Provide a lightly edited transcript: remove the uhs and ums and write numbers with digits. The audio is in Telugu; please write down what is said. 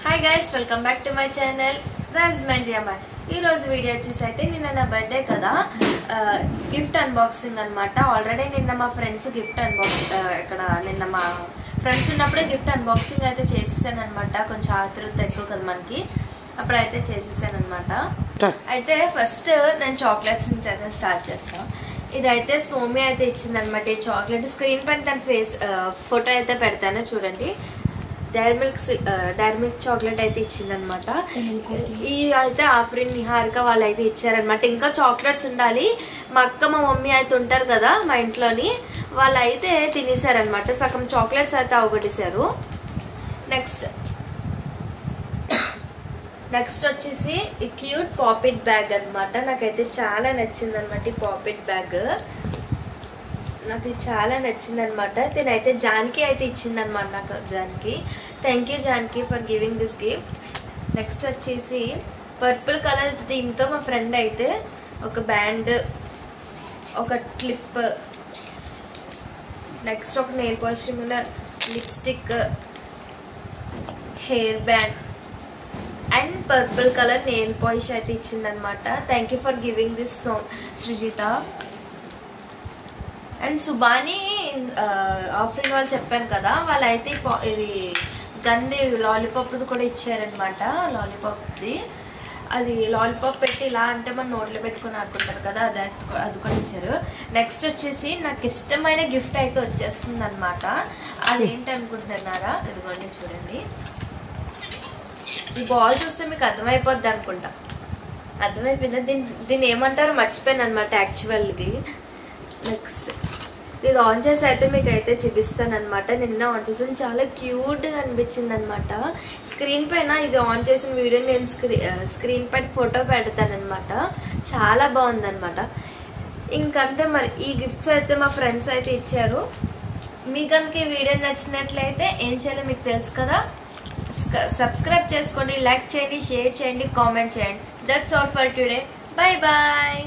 Hi guys, welcome back to my channel. Razman Riyaman. ఈ రోజు వీడియో వచ్చేసి అయితే నిన్న నా బర్త్డే కదా, గిఫ్ట్ అన్బాక్సింగ్ అన్నమాట. ఆల్రెడీ నిన్న మా ఫ్రెండ్స్ గిఫ్ట్ ఇక్కడ నిన్న మా ఫ్రెండ్స్ ఉన్నప్పుడే గిఫ్ట్ అన్బాక్సింగ్ అయితే చేసేసాను అనమాట. కొంచెం ఆతృత ఎక్కువ కదా మనకి, అప్పుడైతే చేసేసాను అనమాట. అయితే ఫస్ట్ నేను చాక్లెట్స్ నుంచి అయితే స్టార్ట్ చేస్తాను. ఇదైతే సోమి అయితే ఇచ్చింది అనమాట. ఈ చాక్లెట్ స్క్రీన్ పైన తన ఫేస్ ఫోటో అయితే పెడతాను చూడండి. డైరీ మిల్క్ చాక్లెట్ అయితే ఇచ్చిందనమాట. ఈ అయితే ఆఫ్రిన్ నిహారిక వాళ్ళు అయితే ఇచ్చారనమాట. ఇంకా చాక్లెట్స్ ఉండాలి. మా అక్క మా మమ్మీ అయితే ఉంటారు కదా మా ఇంట్లోని, వాళ్ళు అయితే తినేసారనమాట. సగం చాక్లెట్స్ అయితే అవగొట్టేశారు. నెక్స్ట్ వచ్చేసి ఈ క్యూట్ పాపిట్ బ్యాగ్ అనమాట. నాకైతే చాలా నచ్చింది అనమాట. ఈ పాపిట్ బ్యాగ్ నాకు చాలా నచ్చింది అనమాట. దీనైతే జాన్కి అయితే ఇచ్చిందనమాట నాకు. Janki thank you Janki for giving this gift. Next వచ్చేసి పర్పుల్ కలర్ దీంతో మా ఫ్రెండ్ అయితే ఒక బ్యాండ్, ఒక క్లిప్, నెక్స్ట్ ఒక nail polish lipstick, hair band and purple colour nail polish అయితే ఇచ్చిందనమాట. Thank you for giving this Srujitha. And Subani Afrin వాళ్ళు చెప్పాను కదా, వాళ్ళైతే ఇది గంది లాలీపాప్ది కూడా ఇచ్చారనమాట. లాలీపాప్ది అది లాలీపాప్ పెట్టి ఇలా అంటే మన నోట్లో పెట్టుకుని ఆడుకుంటారు కదా, అది కూడా ఇచ్చారు. నెక్స్ట్ వచ్చేసి నాకు ఇష్టమైన గిఫ్ట్ అయితే వచ్చేస్తుంది అనమాట. అదేంటి అనుకుంటున్నారా? ఇదిగోండి చూడండి. ఈ బాల్ చూస్తే మీకు అర్థమైపోద్ది అనుకుంటా. అర్థమైపోయిందా? దీన్ని ఏమంటారో మర్చిపోయాను అనమాట యాక్చువల్గా. నెక్స్ట్ ఇది ఆన్ చేసి అయితే మీకు అయితే చూపిస్తాను అనమాట. నిన్న ఆన్ చేసాను, చాలా క్యూట్గా అనిపించింది అనమాట. స్క్రీన్ పైన ఇది ఆన్ చేసిన వీడియో నేను స్క్రీన్ పైన ఫోటో పెడతానమాట. చాలా బాగుందనమాట. ఇంకంతే. మరి ఈ గిఫ్ట్స్ అయితే మా ఫ్రెండ్స్ అయితే ఇచ్చారు. మీకు కనుక ఈ వీడియో నచ్చినట్లయితే ఏం చేయాలో మీకు తెలుసు కదా, సబ్స్క్రైబ్ చేసుకోండి, లైక్ చేయండి, షేర్ చేయండి, కామెంట్ చేయండి. That's all for today. Bye bye.